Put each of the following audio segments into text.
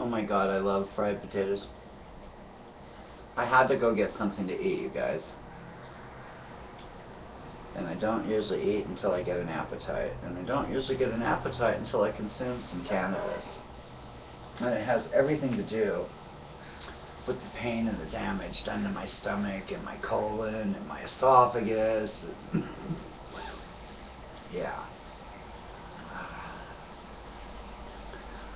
my god, I love fried potatoes. I had to go get something to eat, you guys. And I don't usually eat until I get an appetite. And I don't usually get an appetite until I consume some cannabis. And it has everything to do with the pain and the damage done to my stomach and my colon and my esophagus. Yeah.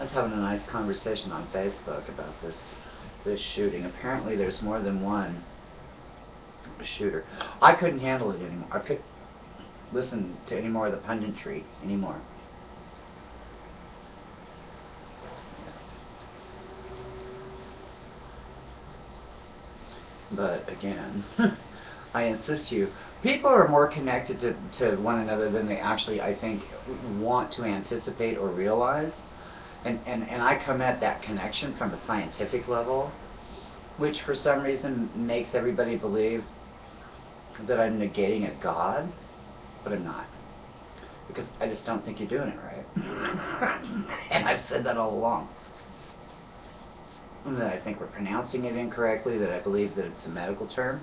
I was having a nice conversation on Facebook about this shooting. Apparently there's more than one shooter. I couldn't handle it anymore. I couldn't listen to any more of the punditry anymore. But again, I insist you, people are more connected to one another than they actually, I think, want to anticipate or realize. And I come at that connection from a scientific level, which for some reason makes everybody believe that I'm negating a God, but I'm not. Because I just don't think you're doing it right. And I've said that all along. And that I think we're pronouncing it incorrectly, that I believe that it's a medical term,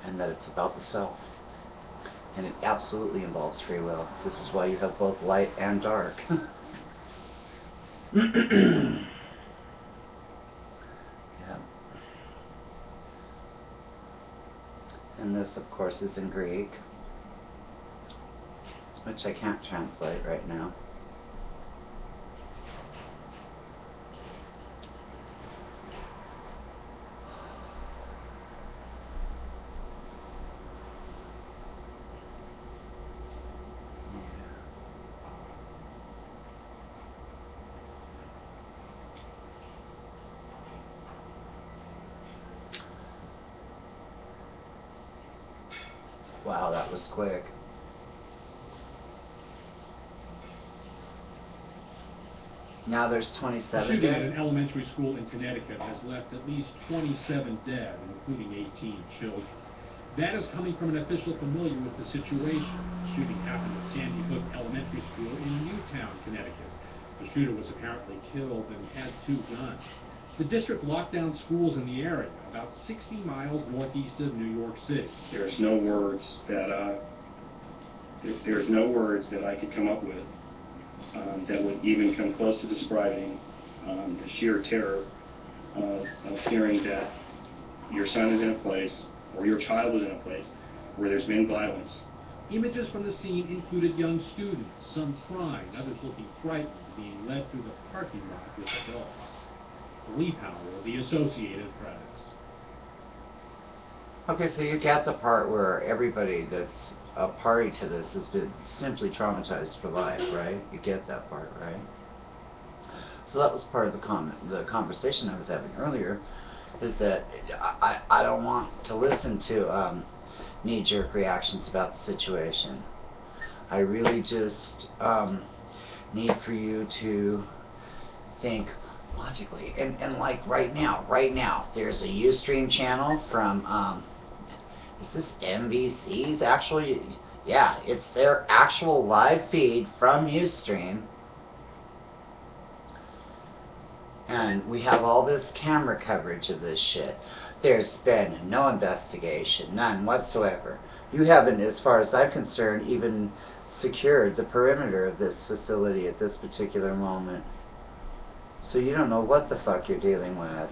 and that it's about the self. And it absolutely involves free will. This is why you have both light and dark. Yeah. And this, of course, is in Greek, which I can't translate right now. Wow, that was quick. Now there's 27 The shooting at dead. an elementary school in Connecticut has left at least 27 dead, including 18 children. That is coming from an official familiar with the situation. The shooting happened at Sandy Hook Elementary School in Newtown, Connecticut. The shooter was apparently killed and had 2 guns. The district locked down schools in the area, about 60 miles northeast of New York City. There's no words that I could come up with that would even come close to describing the sheer terror of hearing that your son is in a place, or your child is in a place, where there's been violence. Images from the scene included young students, some crying, others looking frightened, being led through the parking lot with adults. Lee Powell, the Associated Press. Okay, so you get the part where everybody that's a party to this has been simply traumatized for life, right? You get that part, right? So that was part of the conversation I was having earlier, is that I don't want to listen to knee-jerk reactions about the situation. I really just need for you to think logically. And like right now, there's a Ustream channel from, is this NBC's actually? Yeah, it's their actual live feed from Ustream. And we have all this camera coverage of this shit. There's been no investigation, none whatsoever. You haven't, as far as I'm concerned, even secured the perimeter of this facility at this particular moment. So you don't know what the fuck you're dealing with.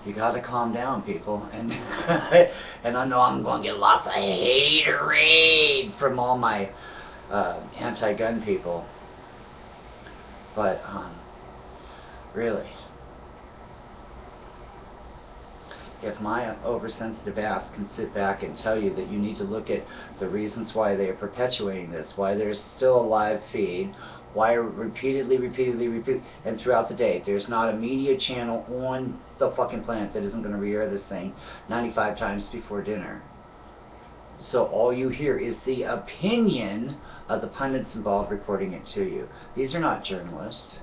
You gotta calm down, people. And and I know I'm gonna get lots of haterade from all my anti-gun people. But really, if my oversensitive ass can sit back and tell you that you need to look at the reasons why they are perpetuating this, why there's still a live feed, why repeatedly, and throughout the day, there's not a media channel on the fucking planet that isn't going to re-air this thing 95 times before dinner. So all you hear is the opinion of the pundits involved reporting it to you. These are not journalists.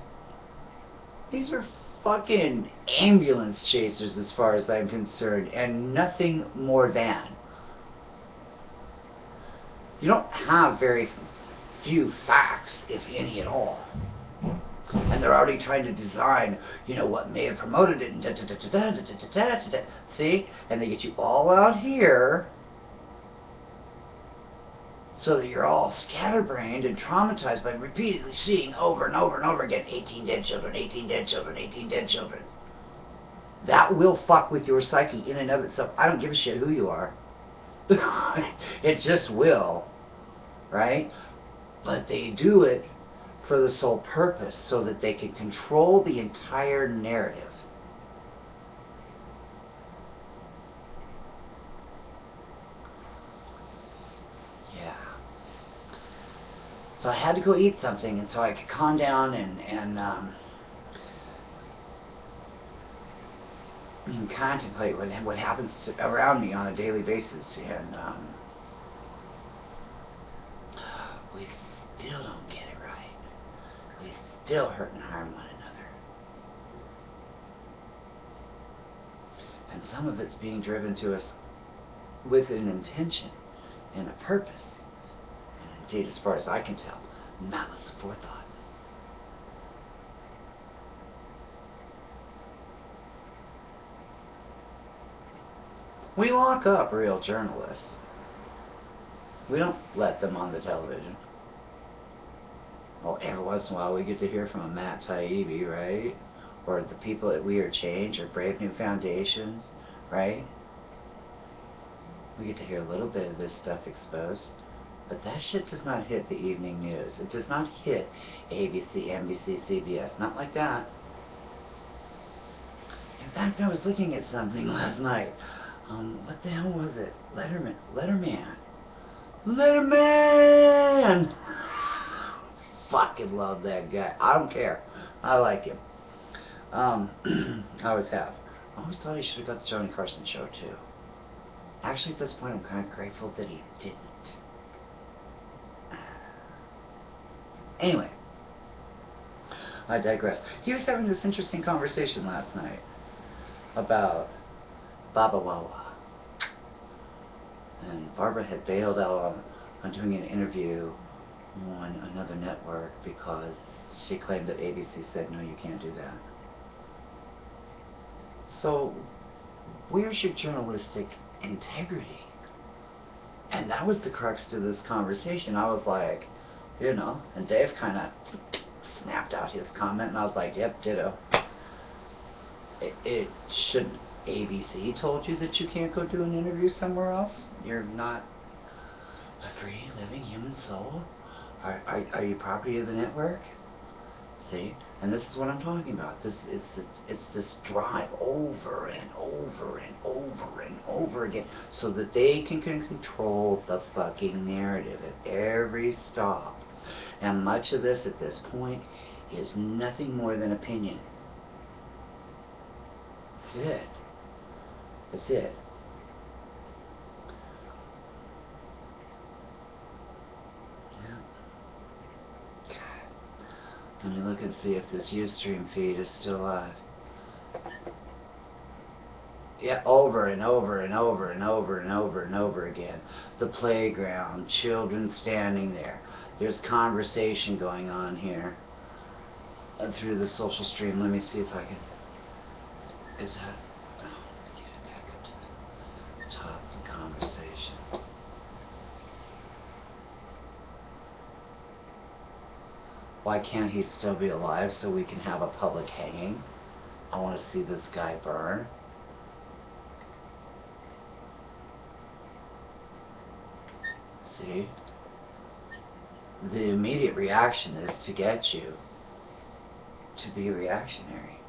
These are fucking ambulance chasers as far as I'm concerned, and nothing more than. you don't have very few facts, if any at all. And they're already trying to design, what may have promoted it, and see? And they get you all out here so that you're all scatterbrained and traumatized by repeatedly seeing over and over and over again, 18 dead children, 18 dead children, 18 dead children. That will fuck with your psyche in and of itself. I don't give a shit who you are. It just will, right? But they do it for the sole purpose so that they can control the entire narrative. Yeah. So I had to go eat something, and so I could calm down and contemplate what happens around me on a daily basis. And we still don't get it right. We still hurt and harm one another. And some of it's being driven to us with an intention and a purpose. And indeed, as far as I can tell, malice aforethought. We lock up real journalists. We don't let them on the television. Well, every once in a while we get to hear from a Matt Taibbi, right? Or the people at We Are Change or Brave New Foundations, right? We get to hear a little bit of this stuff exposed. But that shit does not hit the evening news. It does not hit ABC, NBC, CBS. Not like that. In fact, I was looking at something last night. What the hell was it? Letterman. Fucking love that guy. I don't care. I like him. I always have. I always thought he should have got the Johnny Carson show too. Actually, at this point, I'm kind of grateful that he didn't. Anyway, I digress. He was having this interesting conversation last night about Baba Wawa. And Barbara had bailed out on doing an interview on another network because she claimed that ABC said, no, you can't do that. So, where's your journalistic integrity? And that was the crux to this conversation. I was like, and Dave kind of snapped out his comment, and I was like, yep, ditto. It shouldn't ABC told you that you can't go do an interview somewhere else? You're not a free, living human soul? Are you property of the network? See? And this is what I'm talking about. It's this drive over and over and over and over again so that they can control the fucking narrative at every stop. And much of this at this point is nothing more than opinion. That's it. That's it. Yeah. God. Let me look and see if this Ustream feed is still live. Yeah, over and over and over and over and over and over again. The playground, children standing there. There's conversation going on here. Through the social stream. Let me see if I can... Is that... Get it back up to the top of the conversation. Why can't he still be alive so we can have a public hanging? I want to see this guy burn. See? The immediate reaction is to get you to be reactionary.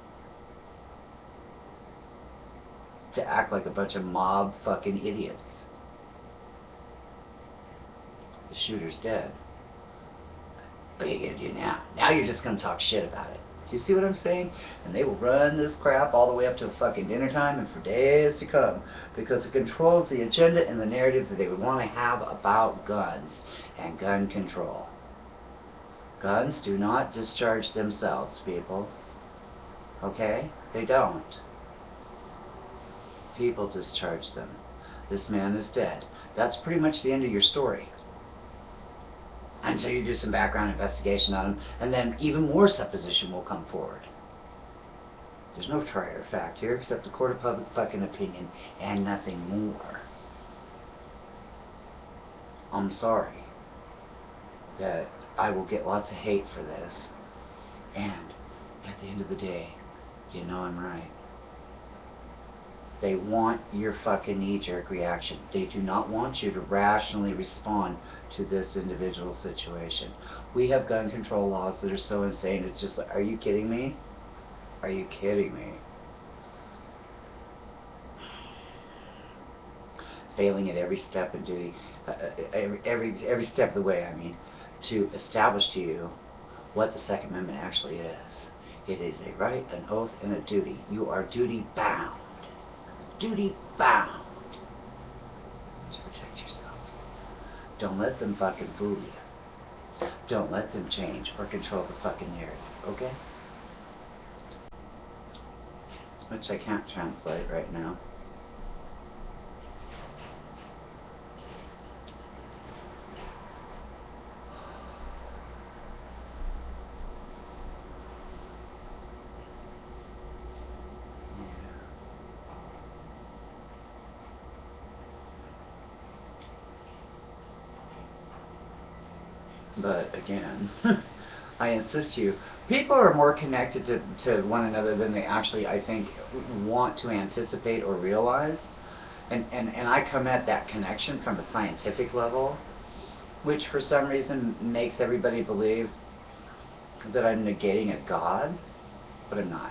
To act like a bunch of mob fucking idiots. The shooter's dead. What are you gonna do now? Now you're just gonna talk shit about it. Do you see what I'm saying? And they will run this crap all the way up to fucking dinner time and for days to come because it controls the agenda and the narrative that they would want to have about guns and gun control. Guns do not discharge themselves, people. Okay? They don't. People discharge them. This man is dead. That's pretty much the end of your story. until you do some background investigation on them, and then even more supposition will come forward. There's no trier of fact here except the court of public fucking opinion and nothing more. I'm sorry that I will get lots of hate for this, and at the end of the day, you know I'm right. They want your fucking knee-jerk reaction. They do not want you to rationally respond to this individual situation. We have gun control laws that are so insane, it's just like, are you kidding me? Are you kidding me? Failing at every step in duty, every step of the way, I mean, to establish to you what the Second Amendment actually is. It is a right, an oath, and a duty. You are duty bound. Duty bound to protect yourself. Don't let them fucking fool you. Don't let them change or control the fucking narrative, okay? Which I can't translate right now. But again, I insist you, people are more connected to one another than they actually, I think, want to anticipate or realize. And I come at that connection from a scientific level, which for some reason makes everybody believe that I'm negating a God, but I'm not.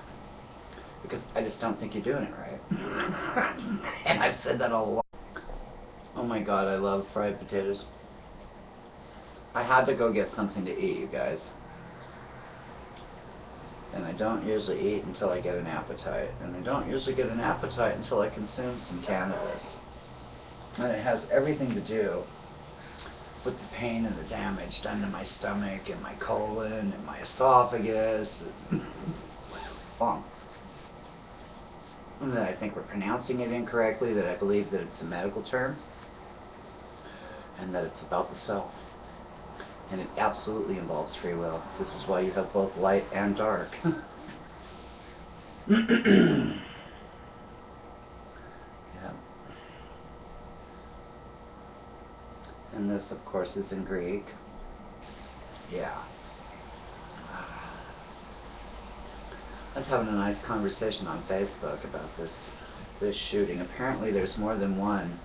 Because I just don't think you're doing it right. And I've said that all along. Oh my God, I love fried potatoes. I had to go get something to eat, you guys. And I don't usually eat until I get an appetite. And I don't usually get an appetite until I consume some cannabis. And it has everything to do with the pain and the damage done to my stomach and my colon and my esophagus. And that I think we're pronouncing it incorrectly, that I believe that it's a medical term, and that it's about the self. And it absolutely involves free will. This is why you have both light and dark. Yeah. And this, of course, is in Greek. Yeah. I was having a nice conversation on Facebook about this shooting. Apparently there's more than one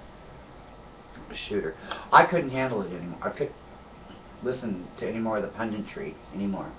shooter. I couldn't handle it anymore. I couldn't listen to any more of the punditry anymore.